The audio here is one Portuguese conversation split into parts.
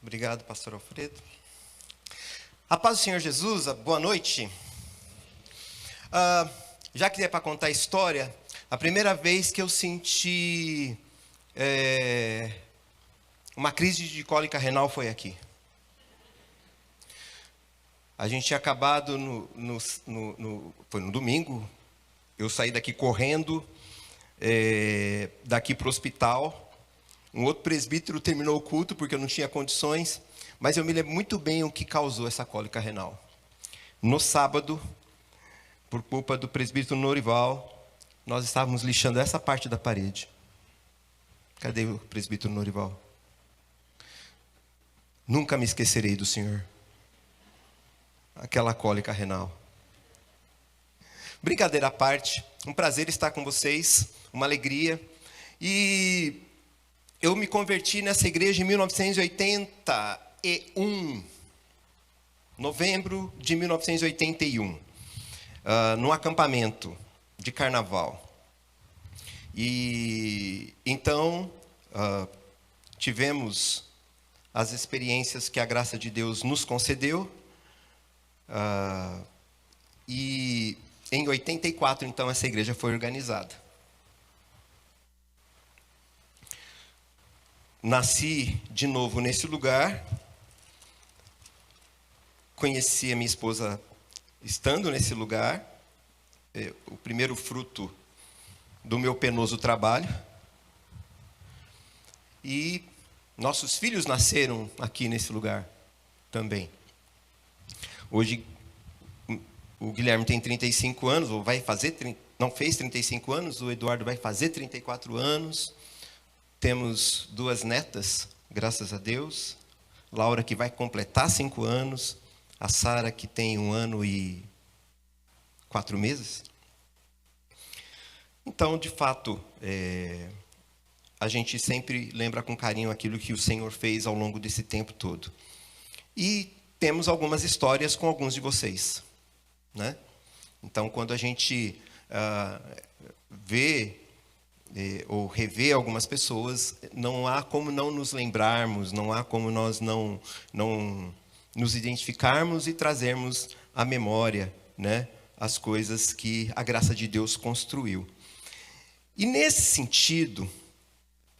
Obrigado, pastor Alfredo. A paz do Senhor Jesus, boa noite. Já que é para contar a história, a primeira vez que eu senti uma crise de cólica renal foi aqui. A gente tinha acabado foi no domingo, eu saí daqui correndo, daqui para o hospital. Um outro presbítero terminou o culto porque eu não tinha condições, mas eu me lembro muito bem o que causou essa cólica renal. No sábado, por culpa do presbítero Norival, nós estávamos lixando essa parte da parede. Cadê o presbítero Norival? Nunca me esquecerei do Senhor. Aquela cólica renal. Brincadeira à parte, um prazer estar com vocês, uma alegria. E eu me converti nessa igreja em 1981, novembro de 1981, num acampamento de carnaval. E então tivemos as experiências que a graça de Deus nos concedeu. E em 84, então, essa igreja foi organizada. Nasci de novo nesse lugar. Conheci a minha esposa estando nesse lugar. O primeiro fruto do meu penoso trabalho. E nossos filhos nasceram aqui nesse lugar também. Hoje, o Guilherme tem 35 anos, ou vai fazer, não fez 35 anos, o Eduardo vai fazer 34 anos. Temos 2 netas, graças a Deus. Laura, que vai completar 5 anos. A Sara, que tem 1 ano e 4 meses. Então, de fato, a gente sempre lembra com carinho aquilo que o Senhor fez ao longo desse tempo todo. E temos algumas histórias com alguns de vocês, né? Então, quando a gente vê ou rever algumas pessoas, não há como não nos lembrarmos, não há como nós não nos identificarmos e trazermos à memória, né, as coisas que a graça de Deus construiu. E nesse sentido,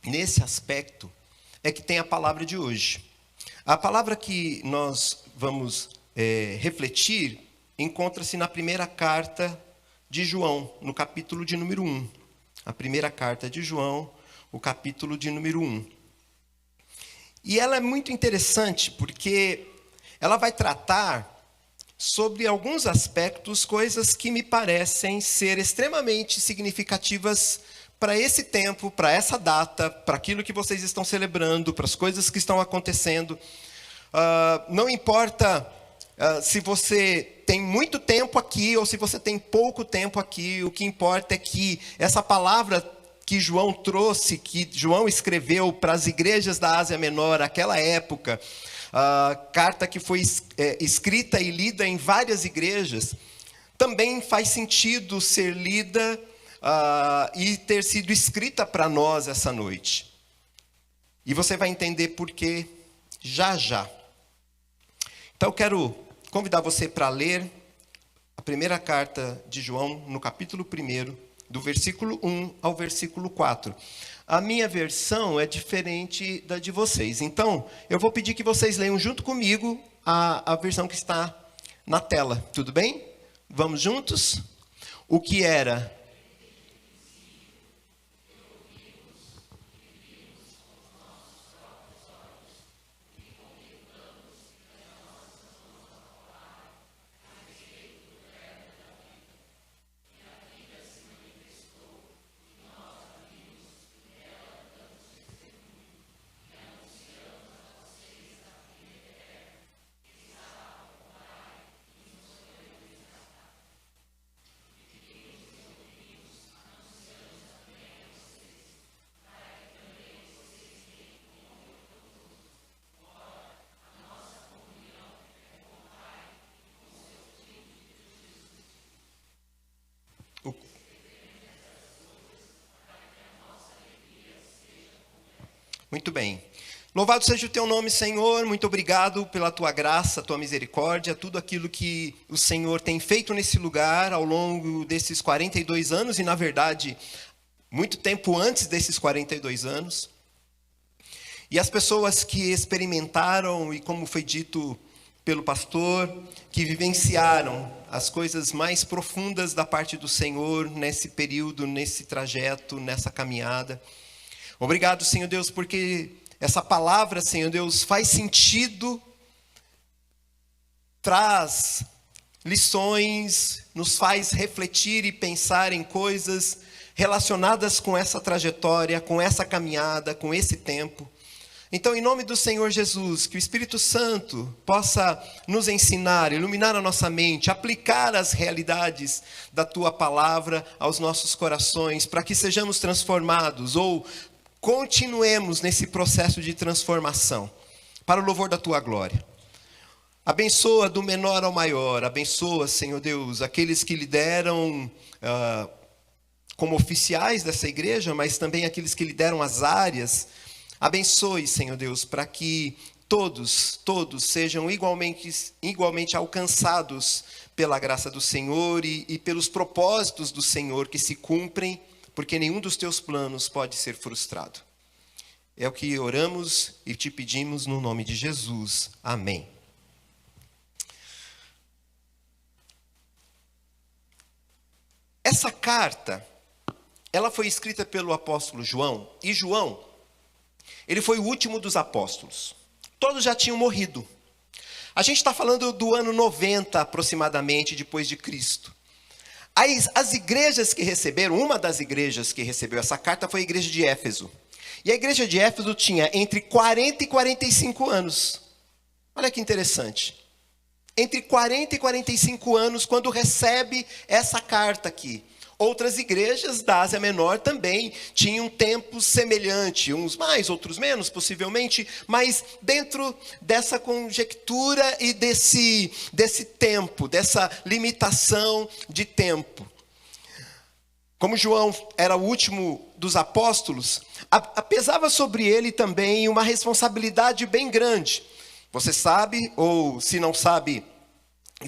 nesse aspecto, é que tem a palavra de hoje. A palavra que nós vamos refletir encontra-se na primeira carta de João, no capítulo de número 1. A primeira carta de João, o capítulo de número 1. E ela é muito interessante porque ela vai tratar sobre alguns aspectos, coisas que me parecem ser extremamente significativas para esse tempo, para essa data, para aquilo que vocês estão celebrando, para as coisas que estão acontecendo. Não importa se você tem muito tempo aqui ou se você tem pouco tempo aqui, o que importa é que essa palavra que João trouxe, que João escreveu para as igrejas da Ásia Menor naquela época, carta que foi escrita e lida em várias igrejas, também faz sentido ser lida e ter sido escrita para nós essa noite. E você vai entender por quê já já. Então eu quero convidar você para ler a primeira carta de João, no capítulo 1, do versículo 1 ao versículo 4. A minha versão é diferente da de vocês. Então, eu vou pedir que vocês leiam junto comigo a versão que está na tela. Tudo bem? Vamos juntos? O que era... Muito bem. Louvado seja o teu nome, Senhor. Muito obrigado pela tua graça, tua misericórdia, tudo aquilo que o Senhor tem feito nesse lugar ao longo desses 42 anos e, na verdade, muito tempo antes desses 42 anos. E as pessoas que experimentaram, e como foi dito pelo pastor, que vivenciaram as coisas mais profundas da parte do Senhor nesse período, nesse trajeto, nessa caminhada. Obrigado, Senhor Deus, porque essa palavra, Senhor Deus, faz sentido, traz lições, nos faz refletir e pensar em coisas relacionadas com essa trajetória, com essa caminhada, com esse tempo. Então, em nome do Senhor Jesus, que o Espírito Santo possa nos ensinar, iluminar a nossa mente, aplicar as realidades da Tua palavra aos nossos corações, para que sejamos transformados ou continuemos nesse processo de transformação, para o louvor da Tua glória. Abençoa do menor ao maior, abençoa, Senhor Deus, aqueles que lideram como oficiais dessa igreja, mas também aqueles que lideram as áreas. Abençoe, Senhor Deus, para que todos sejam igualmente alcançados pela graça do Senhor e pelos propósitos do Senhor que se cumprem, porque nenhum dos teus planos pode ser frustrado. É o que oramos e te pedimos no nome de Jesus. Amém. Essa carta, ela foi escrita pelo apóstolo João, e João, ele foi o último dos apóstolos. Todos já tinham morrido. A gente está falando do ano 90, aproximadamente, depois de Cristo. As igrejas que receberam, uma das igrejas que recebeu essa carta foi a igreja de Éfeso. E a igreja de Éfeso tinha entre 40 e 45 anos. Olha que interessante. Entre 40 e 45 anos, quando recebe essa carta aqui. Outras igrejas da Ásia Menor também tinham tempo semelhante, uns mais, outros menos, possivelmente, mas dentro dessa conjectura e desse tempo, dessa limitação de tempo. Como João era o último dos apóstolos, pesava sobre ele também uma responsabilidade bem grande. Você sabe, ou se não sabe,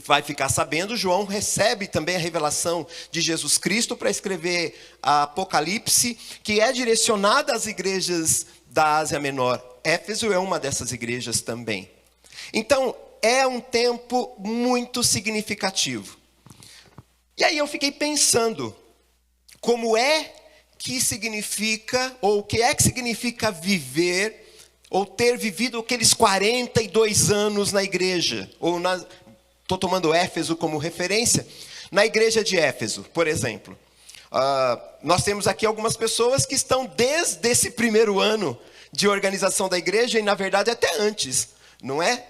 vai ficar sabendo, João recebe também a revelação de Jesus Cristo para escrever a Apocalipse, que é direcionada às igrejas da Ásia Menor. Éfeso é uma dessas igrejas também. Então, é um tempo muito significativo. E aí eu fiquei pensando, como é que significa, ou o que é que significa viver, ou ter vivido aqueles 42 anos na igreja, ou estou tomando Éfeso como referência. Na igreja de Éfeso, por exemplo, nós temos aqui algumas pessoas que estão desde esse primeiro ano de organização da igreja, e na verdade até antes, não é?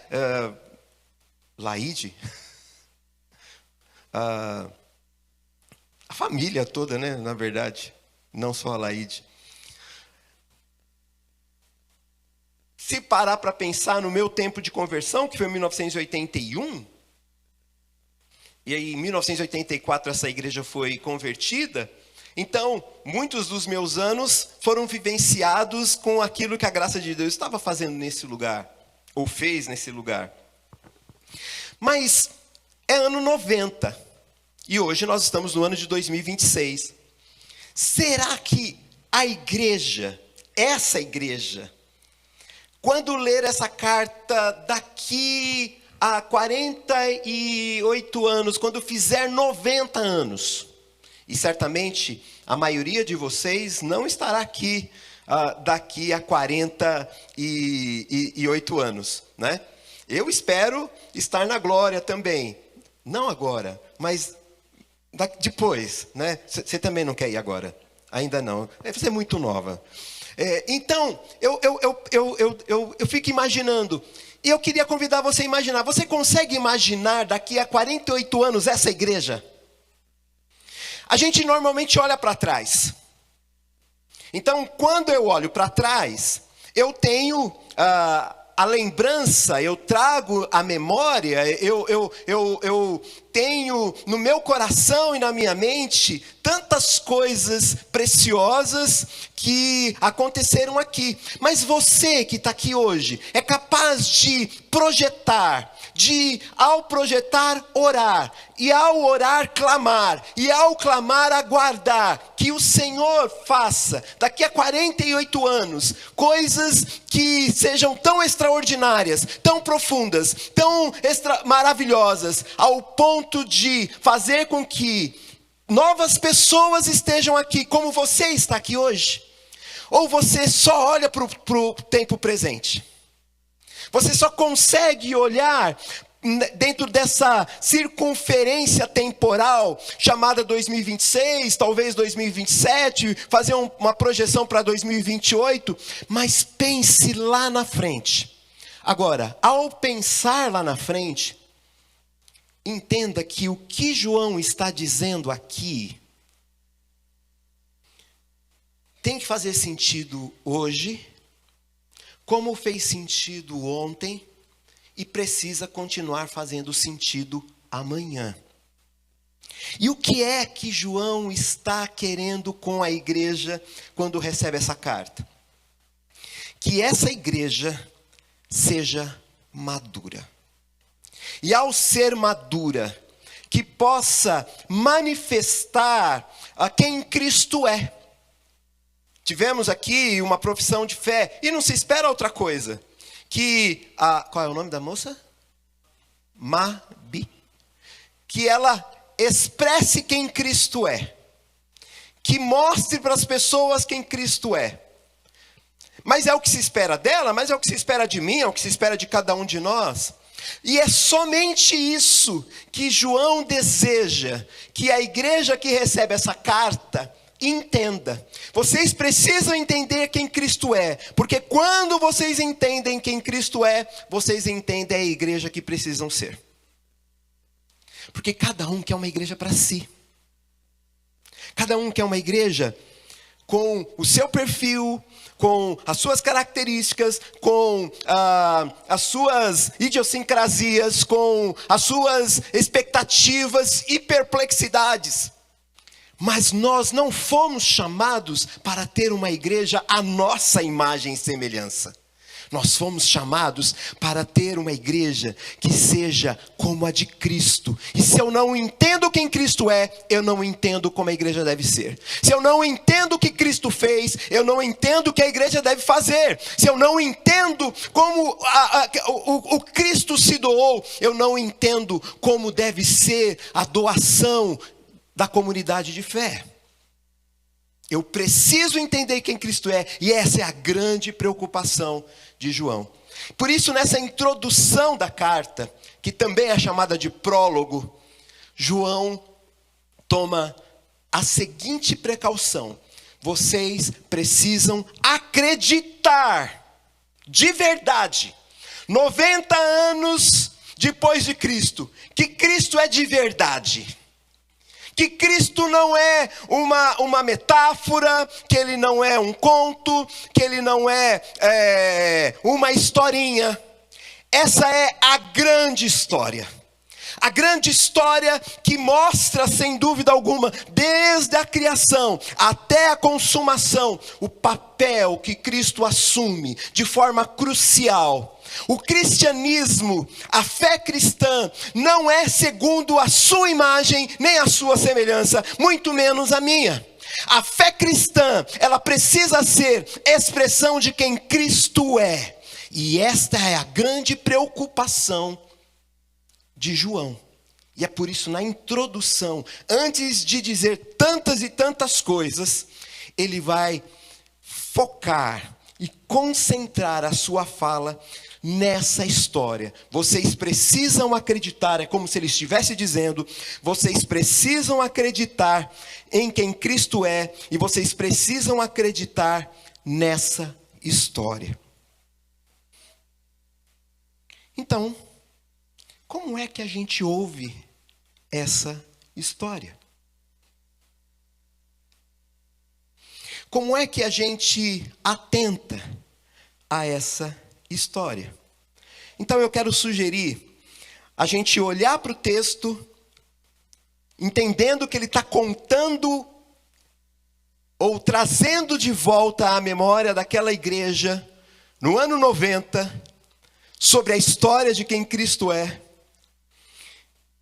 Laide? A família toda, né? Na verdade, não só a Laide. Se parar para pensar no meu tempo de conversão, que foi em 1981, e aí em 1984 essa igreja foi convertida, então muitos dos meus anos foram vivenciados com aquilo que a graça de Deus estava fazendo nesse lugar, ou fez nesse lugar. Mas é ano 90, e hoje nós estamos no ano de 2026. Será que a igreja, essa igreja, quando ler essa carta daqui a 48 anos, quando fizer 90 anos, e certamente a maioria de vocês não estará aqui daqui a 48 anos, né? Eu espero estar na glória também, não agora, mas depois, né? Você também não quer ir agora? Ainda não, você é muito nova. Então, eu fico imaginando, e eu queria convidar você a imaginar. Você consegue imaginar daqui a 48 anos essa igreja? A gente normalmente olha para trás. Então, quando eu olho para trás, eu tenho a lembrança, eu trago a memória, eu tenho no meu coração e na minha mente tantas coisas preciosas que aconteceram aqui. Mas você que está aqui hoje é capaz de projetar, ao projetar, orar, e ao orar, clamar, e ao clamar, aguardar que o Senhor faça, daqui a 48 anos, coisas que sejam tão extraordinárias, tão profundas, tão maravilhosas, ao ponto de fazer com que novas pessoas estejam aqui, como você está aqui hoje? Ou você só olha para o tempo presente? Você só consegue olhar dentro dessa circunferência temporal chamada 2026, talvez 2027, fazer uma projeção para 2028, mas pense lá na frente. Agora, ao pensar lá na frente, entenda que o que João está dizendo aqui tem que fazer sentido hoje, como fez sentido ontem, e precisa continuar fazendo sentido amanhã. E o que é que João está querendo com a igreja quando recebe essa carta? Que essa igreja seja madura. E ao ser madura, que possa manifestar a quem Cristo é. Tivemos aqui uma profissão de fé, e não se espera outra coisa. Qual é o nome da moça? Mabi. Que ela expresse quem Cristo é. Que mostre para as pessoas quem Cristo é. Mas é o que se espera dela, mas é o que se espera de mim, é o que se espera de cada um de nós. E é somente isso que João deseja, que a igreja que recebe essa carta entenda. Vocês precisam entender quem Cristo é, porque quando vocês entendem quem Cristo é, vocês entendem a igreja que precisam ser. Porque cada um quer uma igreja para si. Cada um quer uma igreja com o seu perfil, com as suas características, com as suas idiosincrasias, com as suas expectativas e perplexidades. Mas nós não fomos chamados para ter uma igreja à nossa imagem e semelhança. Nós fomos chamados para ter uma igreja que seja como a de Cristo. E se eu não entendo quem Cristo é, eu não entendo como a igreja deve ser. Se eu não entendo o que Cristo fez, eu não entendo o que a igreja deve fazer. Se eu não entendo como o Cristo se doou, eu não entendo como deve ser a doação da comunidade de fé. Eu preciso entender quem Cristo é, e essa é a grande preocupação de João. Por isso, nessa introdução da carta, que também é chamada de prólogo, João toma a seguinte precaução: vocês precisam acreditar de verdade, 90 anos depois de Cristo, que Cristo é de verdade. Que Cristo não é uma metáfora, que Ele não é um conto, que Ele não é uma historinha. Essa é a grande história. A grande história que mostra, sem dúvida alguma, desde a criação até a consumação, o papel que Cristo assume de forma crucial. O cristianismo, a fé cristã, não é segundo a sua imagem, nem a sua semelhança, muito menos a minha. A fé cristã, ela precisa ser expressão de quem Cristo é. E esta é a grande preocupação de João. E é por isso, na introdução, antes de dizer tantas e tantas coisas, ele vai focar e concentrar a sua fala nessa história. Vocês precisam acreditar, é como se ele estivesse dizendo, vocês precisam acreditar em quem Cristo é, e vocês precisam acreditar nessa história. Então, como é que a gente ouve essa história? Como é que a gente atenta a essa história? Então eu quero sugerir a gente olhar para o texto entendendo que ele está contando ou trazendo de volta à memória daquela igreja, no ano 90, sobre a história de quem Cristo é.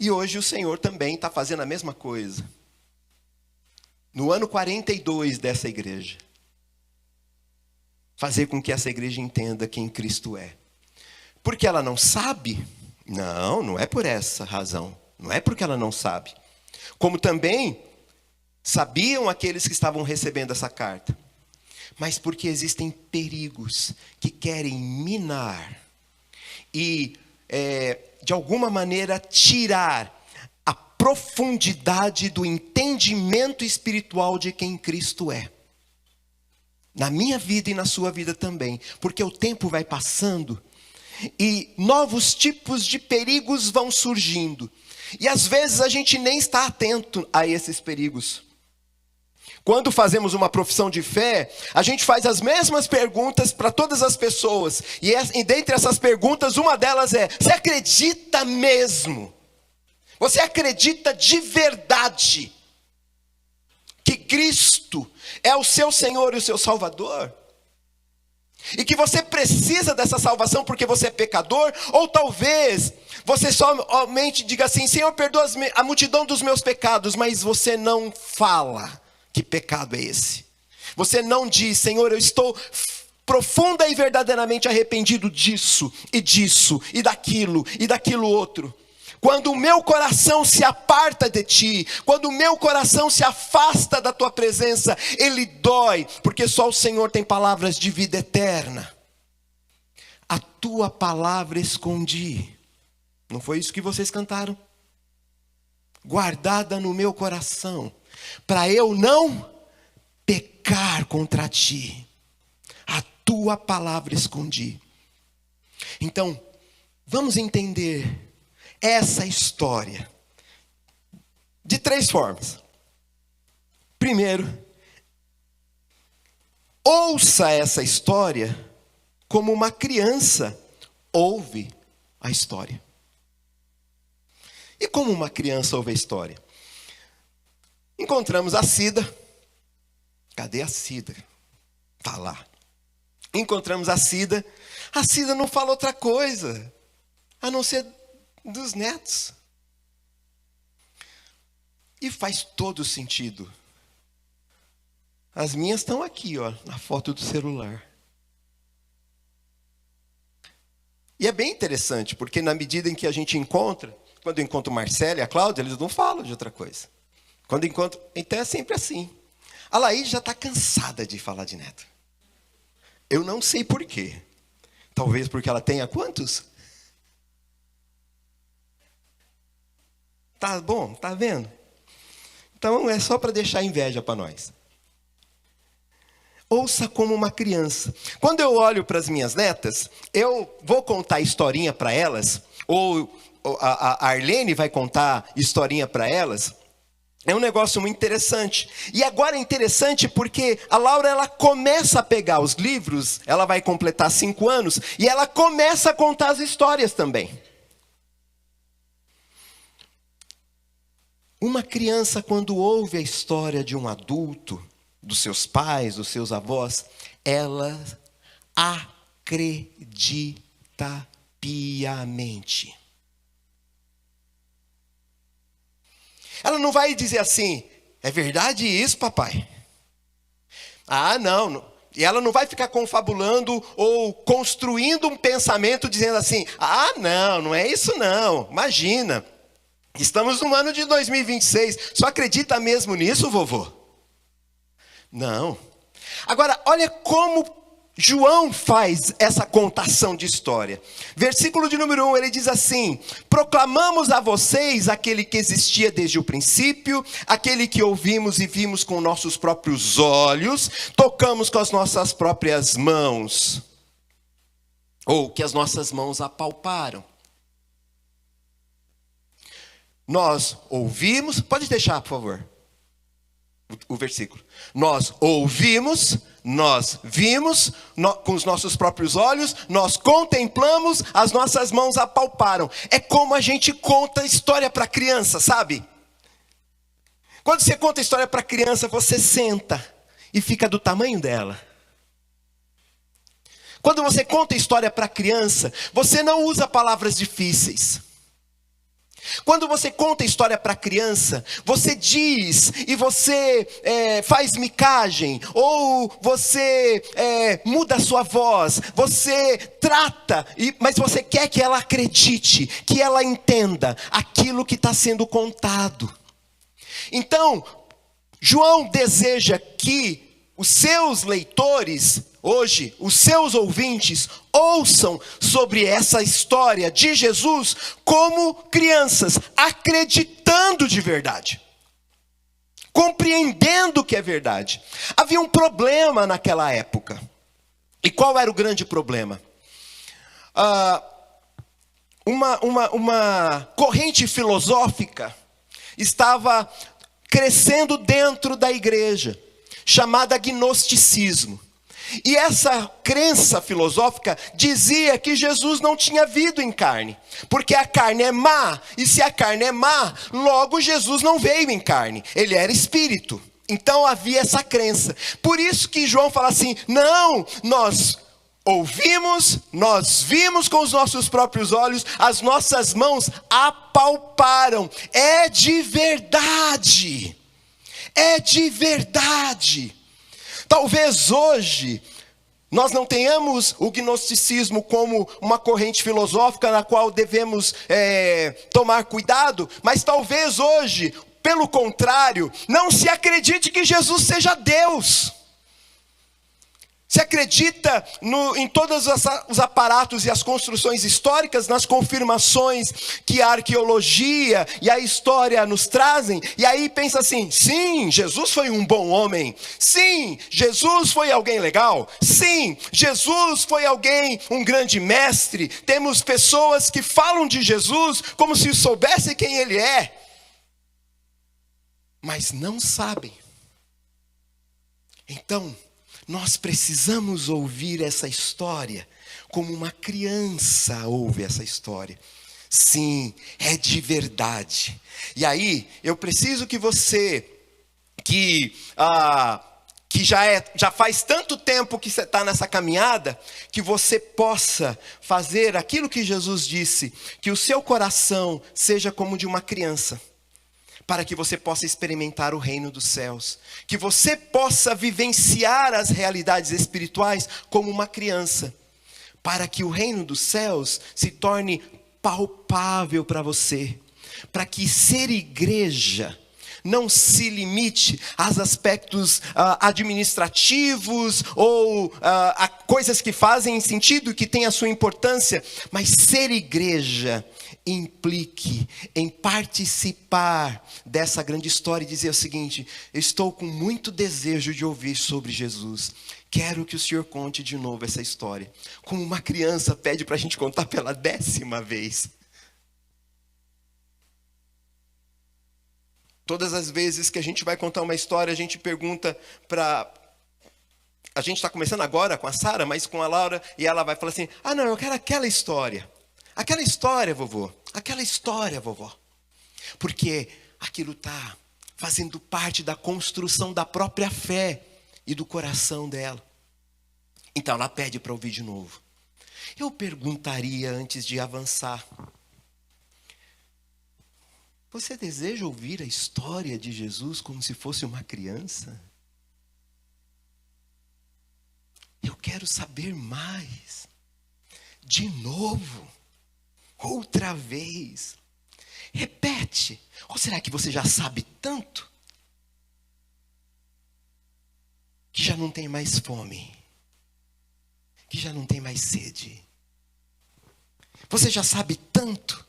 E hoje o Senhor também está fazendo a mesma coisa. No ano 42 dessa igreja. Fazer com que essa igreja entenda quem Cristo é. Porque ela não sabe? Não, não é por essa razão. Não é porque ela não sabe. Como também sabiam aqueles que estavam recebendo essa carta. Mas porque existem perigos que querem minar e, de alguma maneira, tirar a profundidade do entendimento espiritual de quem Cristo é. Na minha vida e na sua vida também. Porque o tempo vai passando e novos tipos de perigos vão surgindo. E às vezes a gente nem está atento a esses perigos. Quando fazemos uma profissão de fé, a gente faz as mesmas perguntas para todas as pessoas. E dentre essas perguntas, uma delas é: você acredita mesmo? Você acredita de verdade que Cristo é o seu Senhor e o seu Salvador? E que você precisa dessa salvação porque você é pecador? Ou talvez você somente diga assim: Senhor, perdoa a multidão dos meus pecados, mas você não fala que pecado é esse. Você não diz: Senhor, eu estou profunda e verdadeiramente arrependido disso, e daquilo outro. Quando o meu coração se aparta de ti, quando o meu coração se afasta da tua presença, ele dói, porque só o Senhor tem palavras de vida eterna. A tua palavra escondi. Não foi isso que vocês cantaram? Guardada no meu coração, para eu não pecar contra ti. A tua palavra escondi. Então, vamos entender essa história de 3 formas. Primeiro, ouça essa história como uma criança ouve a história. E como uma criança ouve a história? Encontramos a Cida. Cadê a Cida? Está lá. Encontramos a Cida. A Cida não fala outra coisa a não ser dos netos. E faz todo sentido. As minhas estão aqui, ó, na foto do celular. E é bem interessante, porque na medida em que a gente encontra, quando eu encontro o Marcelo e a Cláudia, eles não falam de outra coisa. Quando encontro, então é sempre assim. A Laís já está cansada de falar de neto. Eu não sei por quê. Talvez porque ela tenha quantos? Tá bom, tá vendo? Então é só para deixar inveja para nós. Ouça como uma criança. Quando eu olho para as minhas netas, eu vou contar historinha para elas, ou a Arlene vai contar historinha para elas. É um negócio muito interessante. E agora é interessante porque a Laura, ela começa a pegar os livros, ela vai completar 5 anos, e ela começa a contar as histórias também. Uma criança, quando ouve a história de um adulto, dos seus pais, dos seus avós, ela acredita piamente. Ela não vai dizer assim: é verdade isso, papai? Ah, não. E ela não vai ficar confabulando ou construindo um pensamento dizendo assim: ah, não é isso não, imagina. Estamos no ano de 2026, só acredita mesmo nisso, vovô? Não. Agora, olha como João faz essa contação de história. Versículo de número 1, ele diz assim: proclamamos a vocês aquele que existia desde o princípio, aquele que ouvimos e vimos com nossos próprios olhos, tocamos com as nossas próprias mãos, ou que as nossas mãos apalparam. Nós ouvimos, pode deixar, por favor, o versículo. Nós ouvimos, nós vimos com os nossos próprios olhos, nós contemplamos, as nossas mãos apalparam. É como a gente conta história para criança, sabe? Quando você conta a história para criança, você senta e fica do tamanho dela. Quando você conta a história para criança, você não usa palavras difíceis. Quando você conta a história para criança, você diz e você faz micagem, ou você muda a sua voz, você trata, mas você quer que ela acredite, que ela entenda aquilo que está sendo contado. Então, João deseja que os seus leitores, hoje, os seus ouvintes, ouçam sobre essa história de Jesus como crianças, acreditando de verdade, compreendendo que é verdade. Havia um problema naquela época. E qual era o grande problema? Uma corrente filosófica estava crescendo dentro da igreja, chamada gnosticismo. E essa crença filosófica dizia que Jesus não tinha vindo em carne, porque a carne é má, e se a carne é má, logo Jesus não veio em carne, ele era espírito. Então havia essa crença. Por isso que João fala assim: não, nós ouvimos, nós vimos com os nossos próprios olhos, as nossas mãos apalparam. É de verdade. É de verdade. Talvez hoje nós não tenhamos o gnosticismo como uma corrente filosófica na qual devemos tomar cuidado, mas talvez hoje, pelo contrário, não se acredite que Jesus seja Deus. Se acredita em todos os aparatos e as construções históricas, nas confirmações que a arqueologia e a história nos trazem, e aí pensa assim: sim, Jesus foi um bom homem, sim, Jesus foi alguém legal, sim, Jesus foi alguém, um grande mestre. Temos pessoas que falam de Jesus como se soubessem quem ele é, mas não sabem. Então, nós precisamos ouvir essa história como uma criança ouve essa história. Sim, é de verdade. E aí, eu preciso que você, que já faz tanto tempo que você está nessa caminhada, que você possa fazer aquilo que Jesus disse, que o seu coração seja como de uma criança, para que você possa experimentar o reino dos céus, que você possa vivenciar as realidades espirituais como uma criança, para que o reino dos céus se torne palpável para você, para que ser igreja não se limite aos aspectos administrativos ou a coisas que fazem sentido, que têm a sua importância, mas ser igreja implique em participar dessa grande história e dizer o seguinte: eu estou com muito desejo de ouvir sobre Jesus, quero que o Senhor conte de novo essa história. Como uma criança pede para a gente contar pela 10ª vez. Todas as vezes que a gente vai contar uma história, a gente pergunta para... A gente está começando agora com a Sara, mas com a Laura, e ela vai falar assim: ah não, eu quero aquela história. Aquela história, vovô. Aquela história, vovó. Porque aquilo está fazendo parte da construção da própria fé e do coração dela. Então ela pede para ouvir de novo. Eu perguntaria antes de avançar: você deseja ouvir a história de Jesus como se fosse uma criança? Eu quero saber mais. De novo. Outra vez. Repete. Ou será que você já sabe tanto que já não tem mais fome, que já não tem mais sede? Você já sabe tanto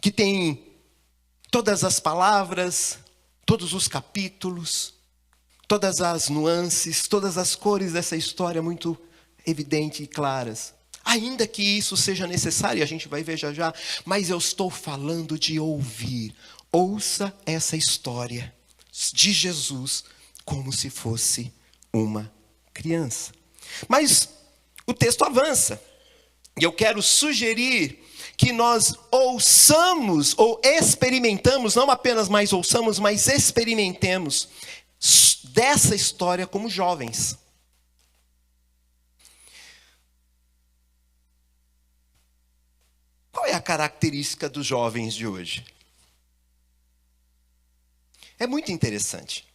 que tem todas as palavras, todos os capítulos, todas as nuances, todas as cores dessa história muito evidentes e claras. Ainda que isso seja necessário, a gente vai ver já já, mas eu estou falando de ouvir. Ouça essa história de Jesus como se fosse uma criança. Mas o texto avança. E eu quero sugerir que nós ouçamos ou experimentamos, não apenas mais ouçamos, mas experimentemos dessa história como jovens. Qual é a característica dos jovens de hoje? É muito interessante.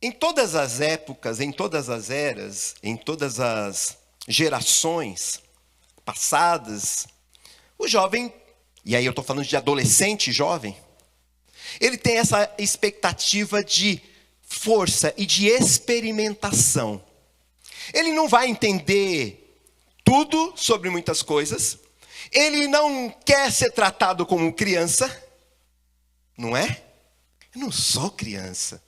Em todas as épocas, em todas as eras, em todas as gerações passadas, o jovem, e aí eu estou falando de adolescente jovem, ele tem essa expectativa de força e de experimentação. Ele não vai entender tudo sobre muitas coisas, ele não quer ser tratado como criança, não é? Eu não sou criança.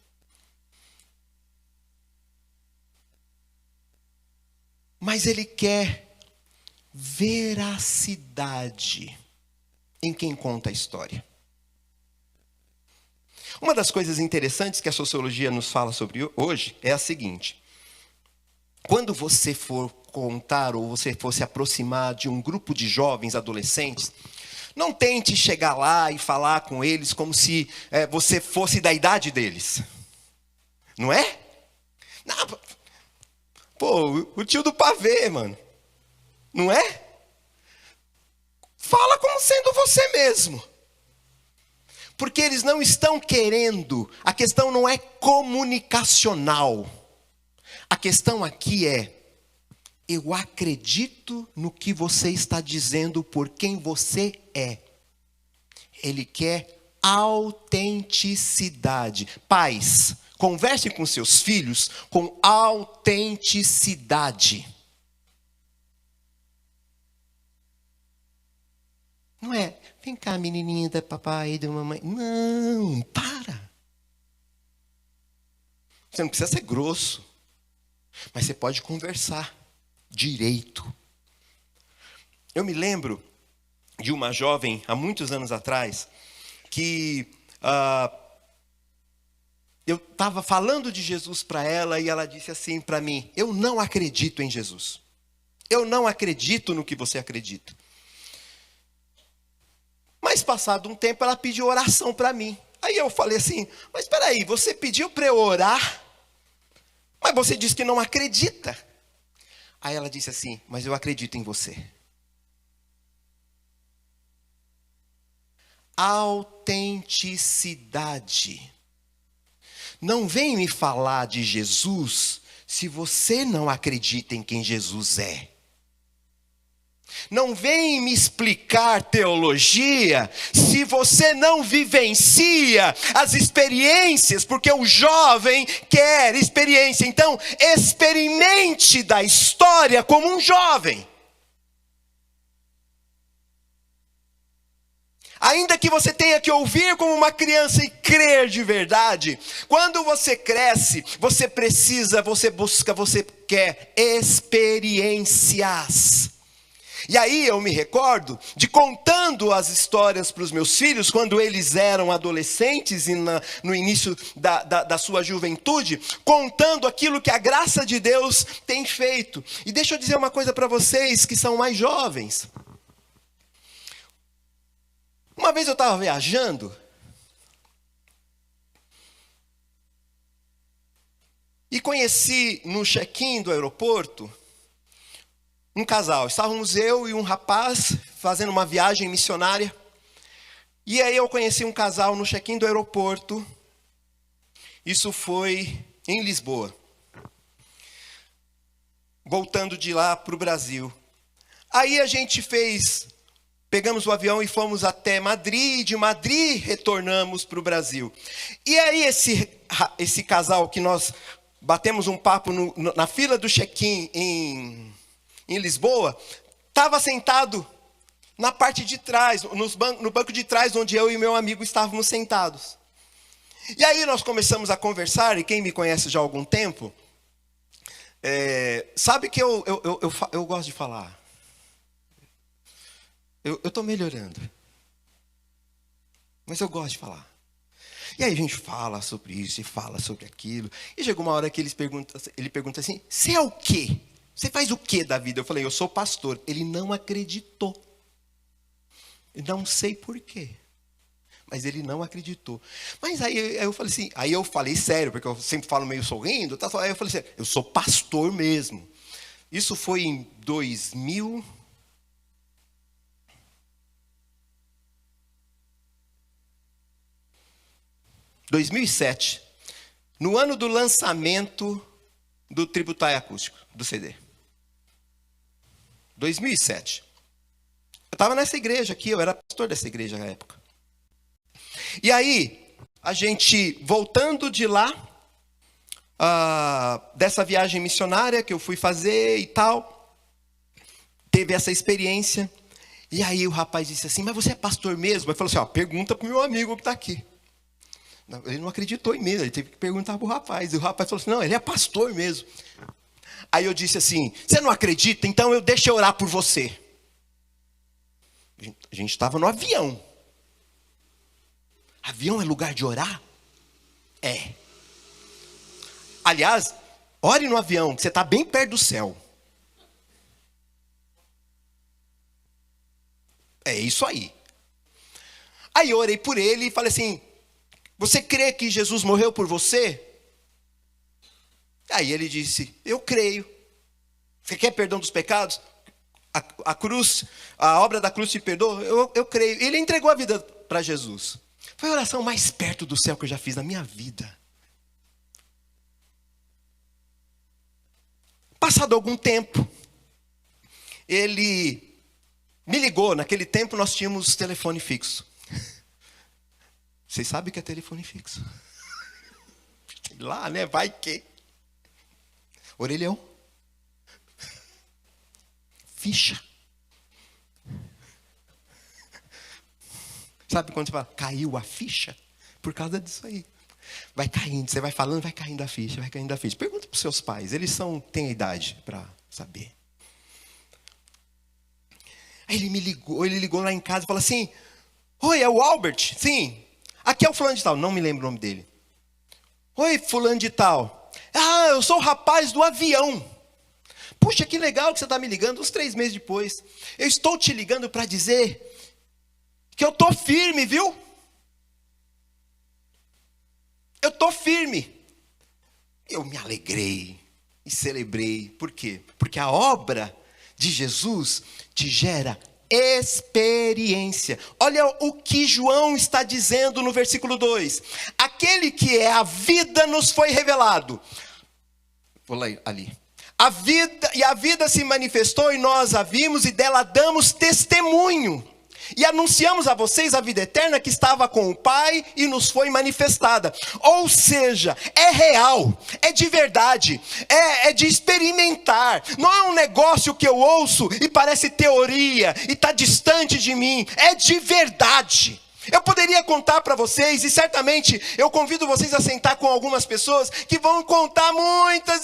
Mas ele quer veracidade em quem conta a história. Uma das coisas interessantes que a sociologia nos fala sobre hoje é a seguinte: quando você for contar ou você for se aproximar de um grupo de jovens, adolescentes, não tente chegar lá e falar com eles como se você fosse da idade deles. Não é? Não, pô, o tio do pavê, mano. Não é? Fala como sendo você mesmo. Porque eles não estão querendo, a questão não é comunicacional. A questão aqui é: eu acredito no que você está dizendo por quem você é. Ele quer autenticidade. Pais, conversem com seus filhos com autenticidade. Não é, vem cá, menininha da papai e da mamãe. Não, para. Você não precisa ser grosso, mas você pode conversar direito. Eu me lembro de uma jovem, há muitos anos atrás, que eu estava falando de Jesus para ela e ela disse assim para mim: eu não acredito em Jesus. Eu não acredito no que você acredita. Mas passado um tempo ela pediu oração para mim. Aí eu falei assim: mas espera aí, você pediu para eu orar, mas você disse que não acredita. Aí ela disse assim: mas eu acredito em você. Autenticidade. Não vem me falar de Jesus se você não acredita em quem Jesus é. Não vem me explicar teologia se você não vivencia as experiências, porque o jovem quer experiência. Então, experimente da história como um jovem. Ainda que você tenha que ouvir como uma criança e crer de verdade, quando você cresce, você precisa, você busca, você quer experiências. E aí eu me recordo de contando as histórias para os meus filhos, quando eles eram adolescentes e no início da sua juventude, contando aquilo que a graça de Deus tem feito. E deixa eu dizer uma coisa para vocês que são mais jovens. Uma vez eu estava viajando e conheci no check-in do aeroporto um casal. Estávamos eu e um rapaz fazendo uma viagem missionária. E aí eu conheci um casal no check-in do aeroporto. Isso foi em Lisboa. Voltando de lá para o Brasil. Aí a gente pegamos o avião e fomos até Madrid. E de Madrid retornamos para o Brasil. E aí esse casal que nós batemos um papo na fila do check-in em Lisboa, estava sentado na parte de trás, no banco de trás, onde eu e meu amigo estávamos sentados. E aí nós começamos a conversar, e quem me conhece já há algum tempo, sabe que eu gosto de falar. Eu estou melhorando, mas eu gosto de falar. E aí a gente fala sobre isso e fala sobre aquilo. E chegou uma hora que ele pergunta assim: você é o quê? você faz o que da vida? Eu falei, eu sou pastor. Ele não acreditou. Eu não sei por quê. Mas ele não acreditou. Mas aí eu falei assim, aí eu falei sério, porque eu sempre falo meio sorrindo, tá? Aí eu falei assim, eu sou pastor mesmo. Isso foi em 2007, no ano do lançamento do Tributário Acústico, do CD. 2007. Eu estava nessa igreja aqui, eu era pastor dessa igreja na época. E aí, a gente, voltando de lá, dessa viagem missionária que eu fui fazer e tal, teve essa experiência. E aí o rapaz disse assim, mas você é pastor mesmo? Ele falou assim, pergunta para o meu amigo que está aqui. Ele não acreditou em mim, ele teve que perguntar para o rapaz. E o rapaz falou assim, não, ele é pastor mesmo. Aí eu disse assim, você não acredita? Então deixa eu orar por você. A gente estava no avião. Avião é lugar de orar? É. Aliás, ore no avião, que você está bem perto do céu. É isso aí. Aí eu orei por ele e falei assim, você crê que Jesus morreu por você? Aí ele disse, eu creio. Você quer perdão dos pecados? A cruz, a obra da cruz te perdoa? Eu creio. Ele entregou a vida para Jesus. Foi a oração mais perto do céu que eu já fiz na minha vida. Passado algum tempo, ele me ligou. Naquele tempo nós tínhamos telefone fixo. Vocês sabem o que é telefone fixo? Sei lá, né? Vai que. Orelhão. Ficha. Sabe quando você fala, caiu a ficha? Por causa disso aí. Vai caindo, você vai falando, vai caindo a ficha, vai caindo a ficha. Pergunta para os seus pais, eles têm a idade para saber. Aí ele ligou lá em casa e falou assim, oi, é o Albert? Sim. Aqui é o fulano de tal, não me lembro o nome dele. Oi, fulano de tal. Eu sou o rapaz do avião. Puxa, que legal que você está me ligando uns 3 meses depois. Eu estou te ligando para dizer que eu estou firme, viu? Eu estou firme. Eu me alegrei e celebrei. Por quê? Porque a obra de Jesus te gera experiência. Olha o que João está dizendo no versículo 2. Aquele que é a vida nos foi revelado. Vou lá ali. A vida se manifestou e nós a vimos e dela damos testemunho. E anunciamos a vocês a vida eterna que estava com o Pai e nos foi manifestada. Ou seja, é real, é de verdade, é de experimentar. Não é um negócio que eu ouço e parece teoria e está distante de mim. É de verdade. Eu poderia contar para vocês, e certamente eu convido vocês a sentar com algumas pessoas que vão contar muitas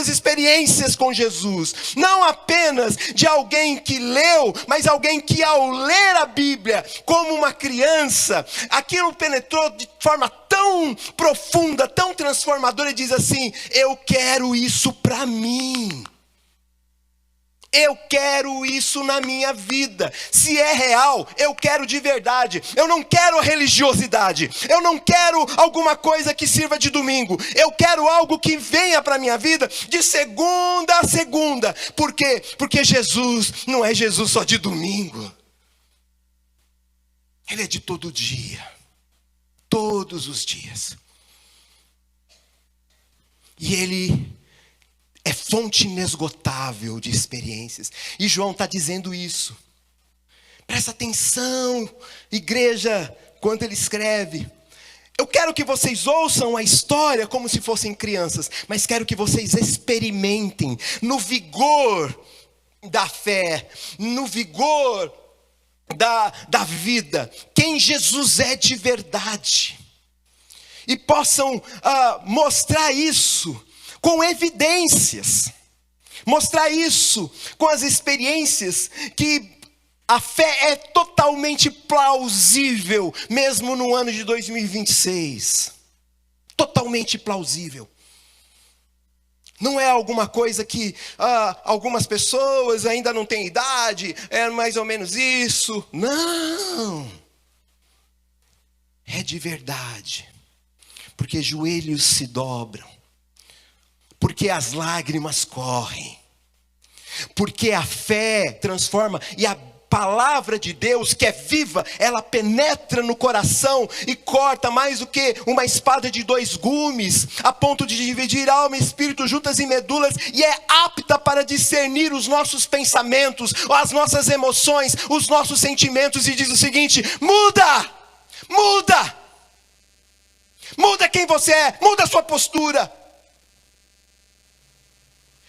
experiências com Jesus. Não apenas de alguém que leu, mas alguém que ao ler a Bíblia como uma criança, aquilo penetrou de forma tão profunda, tão transformadora e diz assim, eu quero isso para mim. Eu quero isso na minha vida. Se é real, eu quero de verdade. Eu não quero religiosidade. Eu não quero alguma coisa que sirva de domingo. Eu quero algo que venha para a minha vida de segunda a segunda. Por quê? Porque Jesus não é Jesus só de domingo. Ele é de todo dia. Todos os dias. E Ele é fonte inesgotável de experiências. E João está dizendo isso. Presta atenção, igreja, quando ele escreve. Eu quero que vocês ouçam a história como se fossem crianças, mas quero que vocês experimentem no vigor da fé, no vigor da vida, quem Jesus é de verdade. E possam mostrar isso com evidências, mostrar isso com as experiências que a fé é totalmente plausível, mesmo no ano de 2026. Totalmente plausível. Não é alguma coisa que algumas pessoas ainda não têm idade, é mais ou menos isso. Não. É de verdade. Porque joelhos se dobram. Porque as lágrimas correm. Porque a fé transforma e a palavra de Deus, que é viva, ela penetra no coração e corta mais do que uma espada de 2 gumes, a ponto de dividir alma e espírito, juntas e medulas, e é apta para discernir os nossos pensamentos, as nossas emoções, os nossos sentimentos, e diz o seguinte: muda, muda, muda quem você é, muda a sua postura.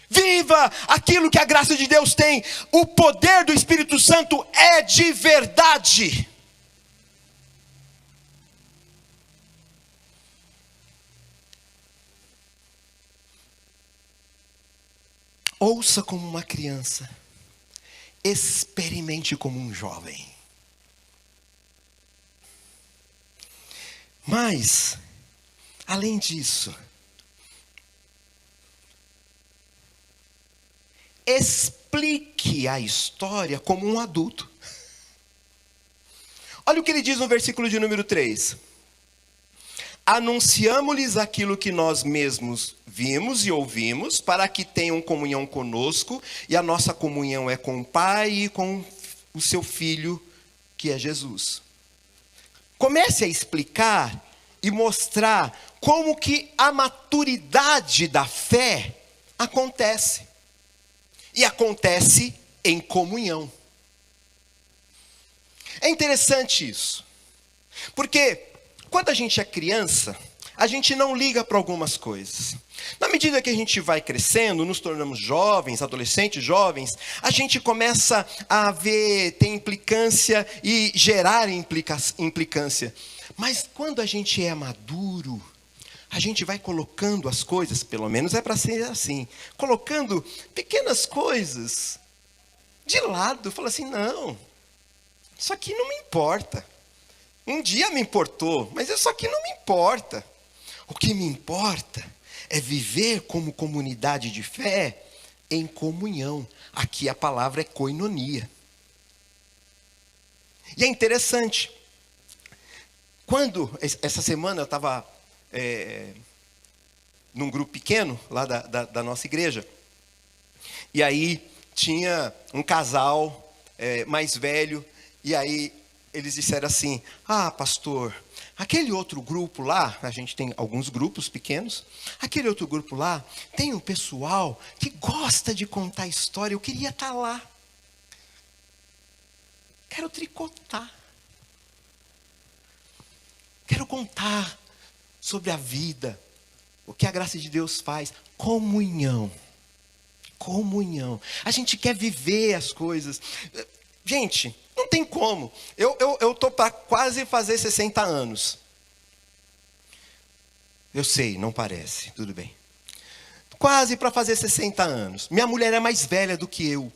Viva aquilo que a graça de Deus tem. O poder do Espírito Santo é de verdade. Ouça como uma criança. Experimente como um jovem. Mas, além disso, explique a história como um adulto. Olha o que ele diz no versículo de número 3. Anunciamo-lhes aquilo que nós mesmos vimos e ouvimos, para que tenham comunhão conosco, e a nossa comunhão é com o Pai e com o seu Filho, que é Jesus. Comece a explicar e mostrar como que a maturidade da fé acontece. E acontece em comunhão. É interessante isso. Porque quando a gente é criança, a gente não liga para algumas coisas. Na medida que a gente vai crescendo, nos tornamos jovens, adolescentes, jovens, a gente começa a ver, ter implicância e gerar implicância. Mas quando a gente é maduro, a gente vai colocando as coisas, pelo menos é para ser assim, colocando pequenas coisas de lado. Fala assim, não, isso aqui não me importa. Um dia me importou, mas isso aqui não me importa. O que me importa é viver como comunidade de fé em comunhão. Aqui a palavra é koinonia. E é interessante. Quando, essa semana eu estava num grupo pequeno lá da nossa igreja, e aí tinha um casal mais velho, e aí eles disseram assim, pastor, aquele outro grupo lá, a gente tem alguns grupos pequenos, aquele outro grupo lá, tem um pessoal que gosta de contar história, eu queria estar lá. Quero tricotar. Quero contar sobre a vida, o que a graça de Deus faz. Comunhão. Comunhão. A gente quer viver as coisas. Gente, não tem como. Eu estou para quase fazer 60 anos. Eu sei, não parece, tudo bem. Quase para fazer 60 anos. Minha mulher é mais velha do que eu.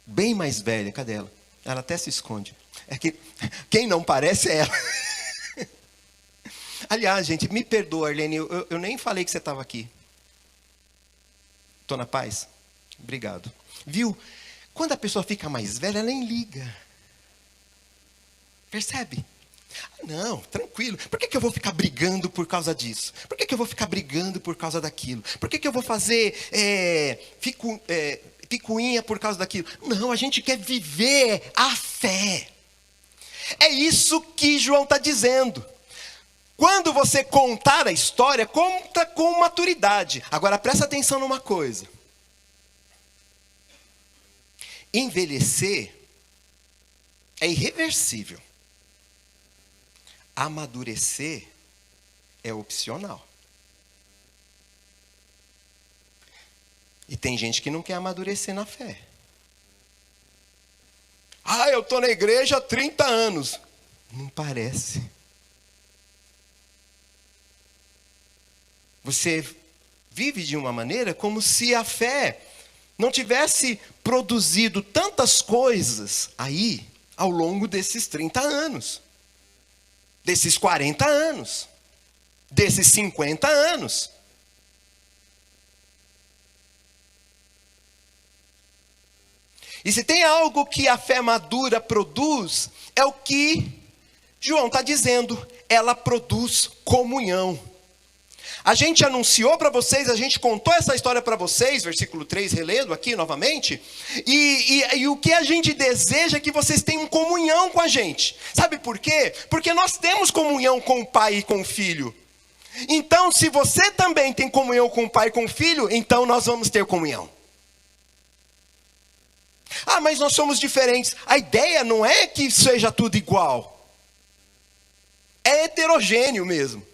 Bem mais velha, cadê ela? Ela até se esconde. É que quem não parece é ela. Aliás, gente, me perdoa, Arlene, eu nem falei que você estava aqui. Estou na paz? Obrigado. Viu? Quando a pessoa fica mais velha, ela nem liga. Percebe? Não, tranquilo. Por que eu vou ficar brigando por causa disso? Por que eu vou ficar brigando por causa daquilo? Por que eu vou fazer picuinha por causa daquilo? Não, a gente quer viver a fé. É isso que João está dizendo. Quando você contar a história, conta com maturidade. Agora presta atenção numa coisa. Envelhecer é irreversível. Amadurecer é opcional. E tem gente que não quer amadurecer na fé. Eu estou na igreja há 30 anos. Não parece. Você vive de uma maneira como se a fé não tivesse produzido tantas coisas aí ao longo desses 30 anos, desses 40 anos, desses 50 anos. E se tem algo que a fé madura produz, é o que João está dizendo, ela produz comunhão. A gente anunciou para vocês, a gente contou essa história para vocês, versículo 3, relendo aqui novamente, e o que a gente deseja é que vocês tenham comunhão com a gente. Sabe por quê? Porque nós temos comunhão com o Pai e com o Filho. Então, se você também tem comunhão com o Pai e com o Filho, então nós vamos ter comunhão. Ah, mas nós somos diferentes. A ideia não é que seja tudo igual. É heterogêneo mesmo.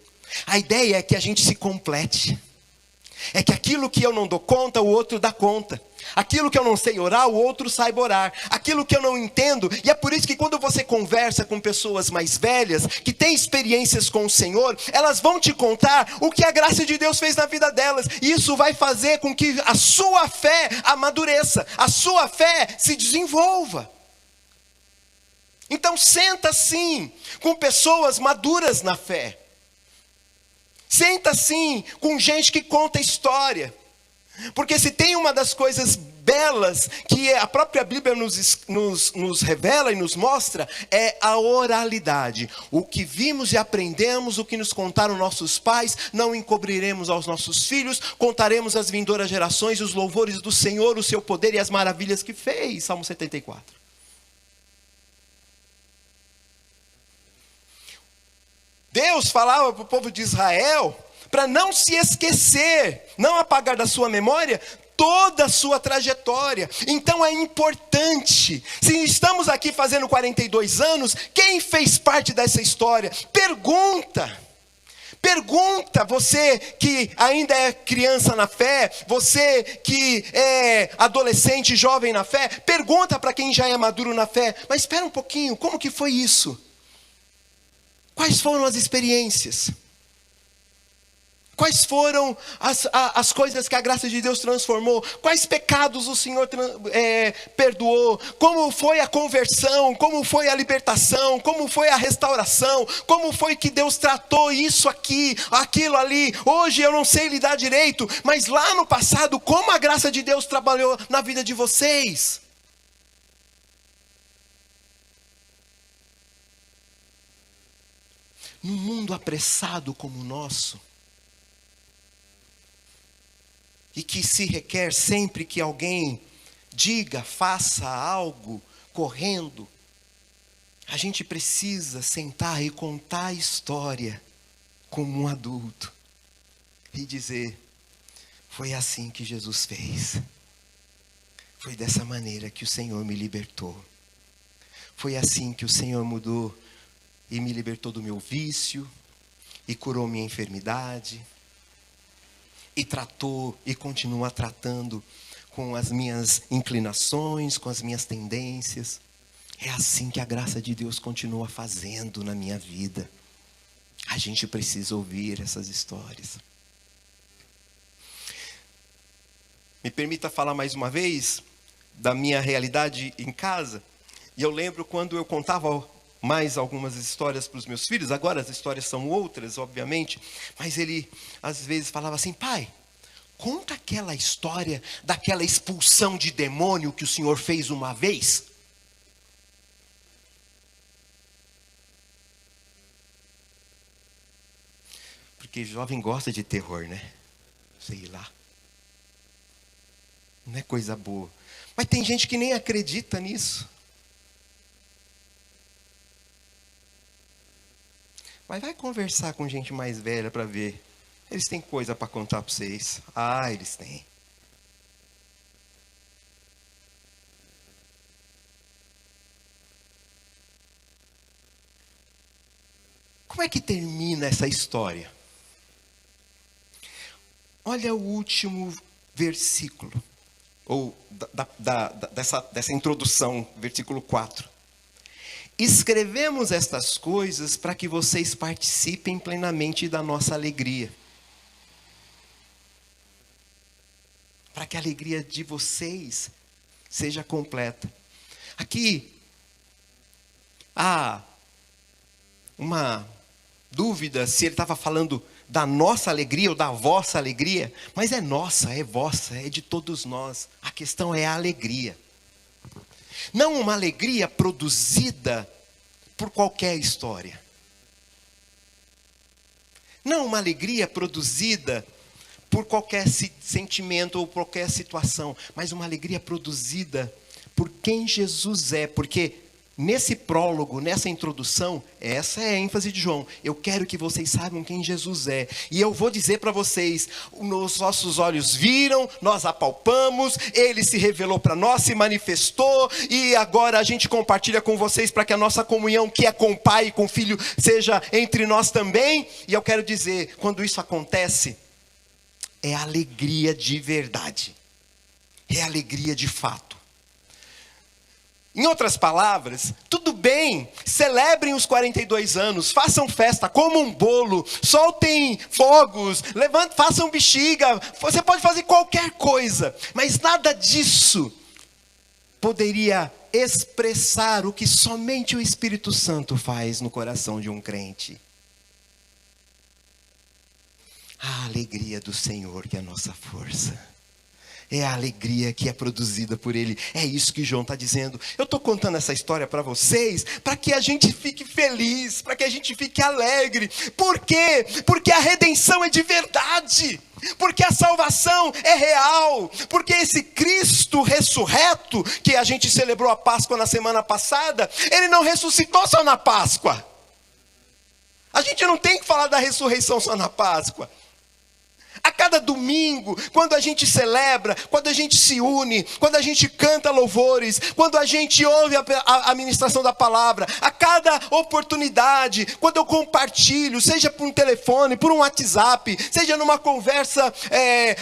A ideia é que a gente se complete. É que aquilo que eu não dou conta, o outro dá conta. Aquilo que eu não sei orar, o outro saiba orar. Aquilo que eu não entendo, e é por isso que quando você conversa com pessoas mais velhas, que têm experiências com o Senhor, elas vão te contar o que a graça de Deus fez na vida delas. E isso vai fazer com que a sua fé amadureça, a sua fé se desenvolva. Então senta sim com pessoas maduras na fé. Senta sim com gente que conta história. Porque se tem uma das coisas belas que a própria Bíblia nos revela e nos mostra, é a oralidade. O que vimos e aprendemos, o que nos contaram nossos pais, não encobriremos aos nossos filhos, contaremos às vindouras gerações os louvores do Senhor, o seu poder e as maravilhas que fez. Salmo 74. Deus falava para o povo de Israel para não se esquecer, não apagar da sua memória toda a sua trajetória. Então é importante, se estamos aqui fazendo 42 anos, quem fez parte dessa história? Pergunta, você que ainda é criança na fé, você que é adolescente, jovem na fé, pergunta para quem já é maduro na fé, mas espera um pouquinho, como que foi isso? Quais foram as experiências? Quais foram as coisas que a graça de Deus transformou? Quais pecados o Senhor perdoou? Como foi a conversão? Como foi a libertação? Como foi a restauração? Como foi que Deus tratou isso aqui, aquilo ali? Hoje eu não sei lidar direito, mas lá no passado, como a graça de Deus trabalhou na vida de vocês? Num mundo apressado como o nosso, e que se requer sempre que alguém diga, faça algo, correndo, a gente precisa sentar e contar a história como um adulto e dizer, foi assim que Jesus fez, foi dessa maneira que o Senhor me libertou, foi assim que o Senhor mudou e me libertou do meu vício, e curou minha enfermidade, e tratou e continua tratando com as minhas inclinações, com as minhas tendências. É assim que a graça de Deus continua fazendo na minha vida. A gente precisa ouvir essas histórias. Me permita falar mais uma vez da minha realidade em casa. E eu lembro quando eu contava mais algumas histórias para os meus filhos, agora as histórias são outras, obviamente, mas ele às vezes falava assim, pai, conta aquela história daquela expulsão de demônio que o Senhor fez uma vez. Porque jovem gosta de terror, né? Sei lá. Não é coisa boa. Mas tem gente que nem acredita nisso. Mas vai conversar com gente mais velha para ver. Eles têm coisa para contar para vocês. Ah, eles têm. Como é que termina essa história? Olha o último versículo, ou dessa introdução, versículo 4. Escrevemos estas coisas para que vocês participem plenamente da nossa alegria. Para que a alegria de vocês seja completa. Aqui há uma dúvida se ele estava falando da nossa alegria ou da vossa alegria, mas é nossa, é vossa, é de todos nós. A questão é a alegria. Não uma alegria produzida por qualquer história. Não uma alegria produzida por qualquer sentimento ou qualquer situação, mas uma alegria produzida por quem Jesus é. Porque nesse prólogo, nessa introdução, essa é a ênfase de João. Eu quero que vocês saibam quem Jesus é. E eu vou dizer para vocês, os nossos olhos viram, nós apalpamos, Ele se revelou para nós, se manifestou, e agora a gente compartilha com vocês para que a nossa comunhão, que é com o Pai e com o Filho, seja entre nós também. E eu quero dizer, quando isso acontece, é alegria de verdade. É alegria de fato. Em outras palavras, tudo bem, celebrem os 42 anos, façam festa, comam um bolo, soltem fogos, façam bexiga, você pode fazer qualquer coisa, mas nada disso poderia expressar o que somente o Espírito Santo faz no coração de um crente. A alegria do Senhor que é a nossa força. É a alegria que é produzida por Ele. É isso que João está dizendo. Eu estou contando essa história para vocês, para que a gente fique feliz, para que a gente fique alegre. Por quê? Porque a redenção é de verdade. Porque a salvação é real. Porque esse Cristo ressurreto, que a gente celebrou a Páscoa na semana passada, Ele não ressuscitou só na Páscoa. A gente não tem que falar da ressurreição só na Páscoa. A cada domingo, quando a gente celebra, quando a gente se une, quando a gente canta louvores, quando a gente ouve a ministração da palavra, a cada oportunidade, quando eu compartilho, seja por um telefone, por um WhatsApp, seja numa conversa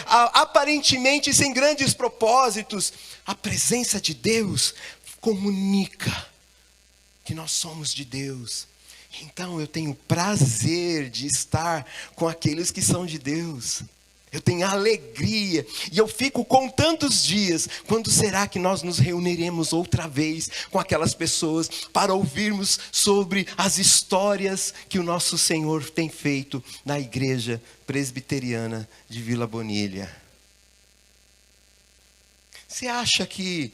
aparentemente sem grandes propósitos, a presença de Deus comunica que nós somos de Deus. Então eu tenho prazer de estar com aqueles que são de Deus. Eu tenho alegria. E eu fico contando os dias. Quando será que nós nos reuniremos outra vez com aquelas pessoas para ouvirmos sobre as histórias que o nosso Senhor tem feito na igreja presbiteriana de Vila Bonilha? Você acha que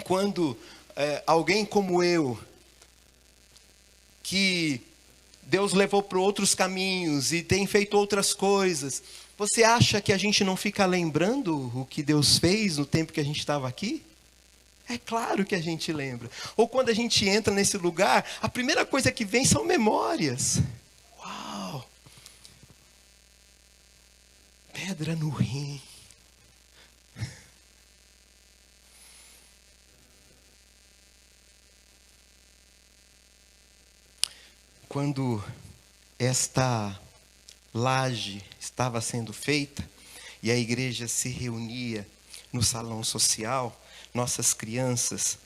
quando alguém como eu, que Deus levou para outros caminhos e tem feito outras coisas, você acha que a gente não fica lembrando o que Deus fez no tempo que a gente estava aqui? É claro que a gente lembra. Ou quando a gente entra nesse lugar, a primeira coisa que vem são memórias. Uau! Pedra no rim. Quando esta laje estava sendo feita e a igreja se reunia no salão social, nossas crianças,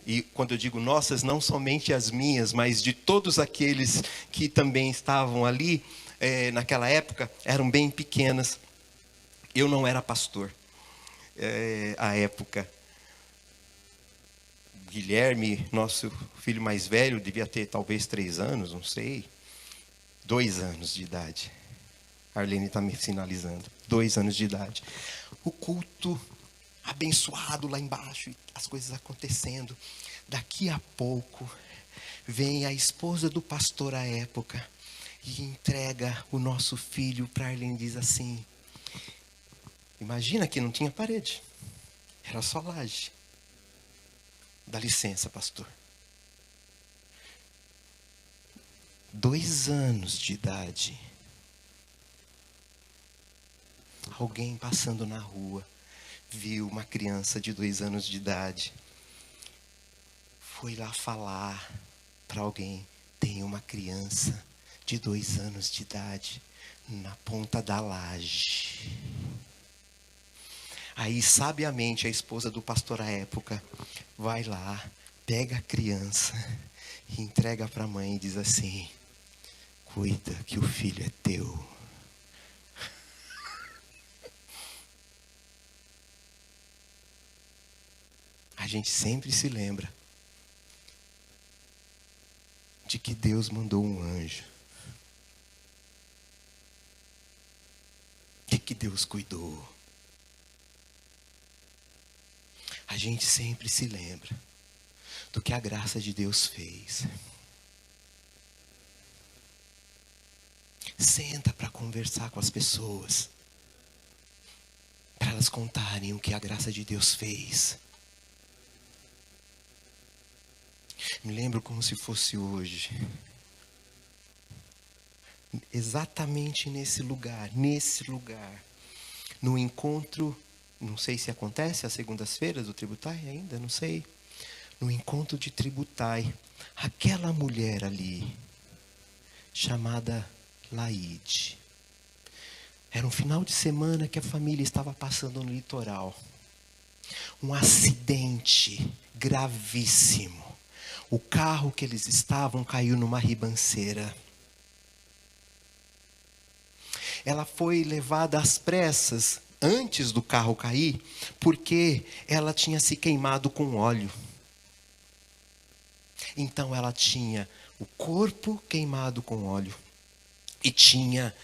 e quando eu digo nossas, não somente as minhas, mas de todos aqueles que também estavam ali, naquela época, eram bem pequenas. Eu não era pastor à época. Guilherme, nosso filho mais velho, devia ter talvez 3 anos, não sei. 2 anos de idade. A Arlene está me sinalizando. 2 anos de idade. O culto abençoado lá embaixo, as coisas acontecendo. Daqui a pouco, vem a esposa do pastor à época e entrega o nosso filho para a Arlene e diz assim: imagina que não tinha parede, era só laje. Dá licença, pastor. 2 anos de idade. Alguém passando na rua viu uma criança de 2 anos de idade. Foi lá falar para alguém: tem uma criança de 2 anos de idade na ponta da laje. Aí, sabiamente, a esposa do pastor à época vai lá, pega a criança e entrega para a mãe e diz assim: cuida que o filho é teu. A gente sempre se lembra de que Deus mandou um anjo. De que Deus cuidou. a gente sempre se lembra do que a graça de Deus fez. Senta para conversar com as pessoas, para elas contarem o que a graça de Deus fez. Me lembro como se fosse hoje. Exatamente nesse lugar, no encontro, não sei se acontece às segundas-feiras do Tributai ainda, não sei. No encontro de Tributai, aquela mulher ali, chamada Laide. Era um final de semana que a família estava passando no litoral. Um acidente gravíssimo. O carro que eles estavam caiu numa ribanceira. Ela foi levada às pressas antes do carro cair, porque ela tinha se queimado com óleo. Então ela tinha o corpo queimado com óleo. E tinha,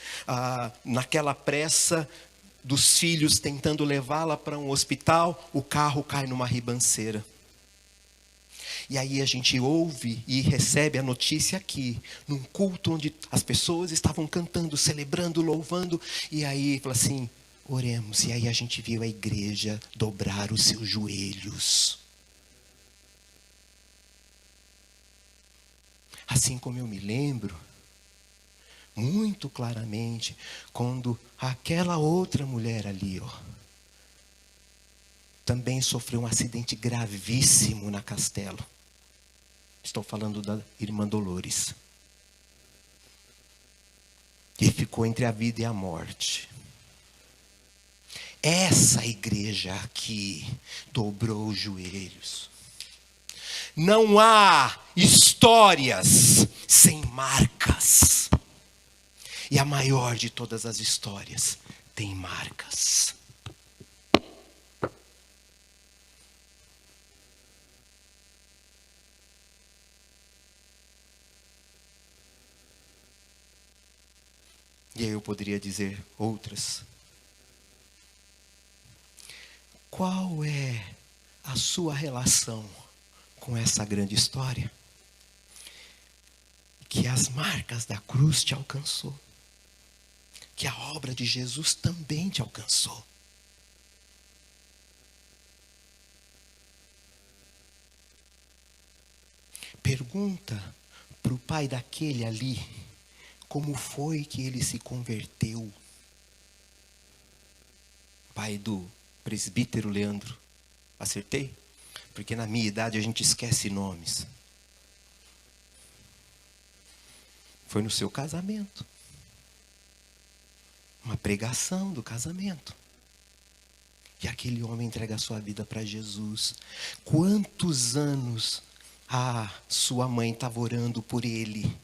naquela pressa dos filhos tentando levá-la para um hospital, o carro cai numa ribanceira. E aí a gente ouve e recebe a notícia aqui, num culto onde as pessoas estavam cantando, celebrando, louvando. E aí fala assim, oremos. E aí a gente viu a igreja dobrar os seus joelhos. Assim como eu me lembro, muito claramente, quando aquela outra mulher ali, também sofreu um acidente gravíssimo na Castelo. Estou falando da irmã Dolores. E ficou entre a vida e a morte. Essa igreja aqui dobrou os joelhos. Não há histórias sem marcas. E a maior de todas as histórias tem marcas. E aí eu poderia dizer outras. Qual é a sua relação com essa grande história? Que as marcas da cruz te alcançou. Que a obra de Jesus também te alcançou. Pergunta para o pai daquele ali, como foi que ele se converteu? Pai do presbítero Leandro. Acertei? Porque na minha idade a gente esquece nomes. Foi no seu casamento. Uma pregação do casamento. E aquele homem entrega a sua vida para Jesus. Quantos anos a sua mãe estava orando por ele?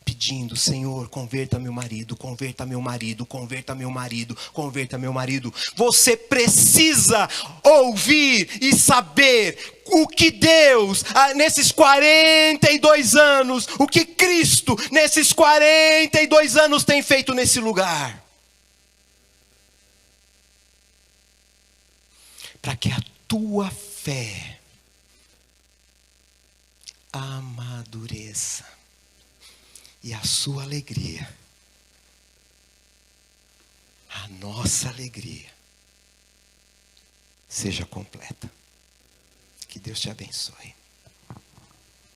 Pedindo, Senhor, converta meu marido, converta meu marido, converta meu marido, converta meu marido. Você precisa ouvir e saber o que Deus, nesses 42 anos, o que Cristo, nesses 42 anos tem feito nesse lugar. Para que a tua fé amadureça. E a sua alegria, a nossa alegria, seja completa. Que Deus te abençoe.